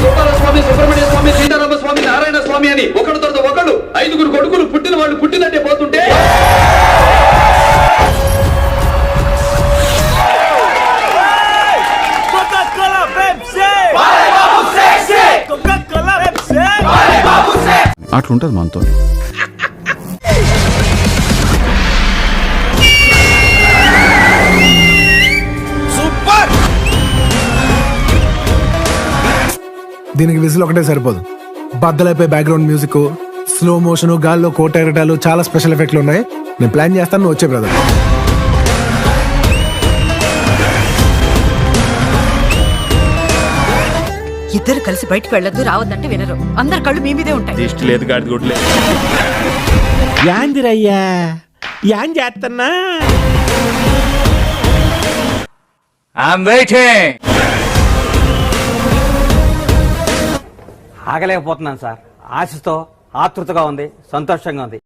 గోపాల స్వామి, సుబ్రహ్మణ్య స్వామి, సీతారామ స్వామి, నారాయణ స్వామి అని ఒకరి తర్వాత ఒకళ్ళు 5 కొడుకులు పుట్టిన వాళ్ళు పుట్టినట్టే పోతుంటే అట్లుంటది మనతో. దీనికి విజిల్ ఒకటే సరిపోదు. బద్దలైపోయి బ్యాక్గ్రౌండ్ మ్యూజిక్, స్లో మోషన్, గాల్లో కోట ఎగటాలు, చాలా స్పెషల్ ఎఫెక్ట్లు ఉన్నాయి. నేను ప్లాన్ చేస్తాను, నువ్వు వచ్చే బ్రదర్. ఇద్దరు కలిసి బయటకు వెళ్ళొద్దు, రావద్దంటే వినరు. అందరు కళ్ళు మీ మీదే ఉంటాయి. దిష్టి లేదు, గాడిద గుడ్లే. యాందిరయ్యా యాన్ చేస్తున్నా. ఆగలేకపోతున్నాను సార్. ఆశతో ఆతృతగా ఉంది, సంతోషంగా ఉంది.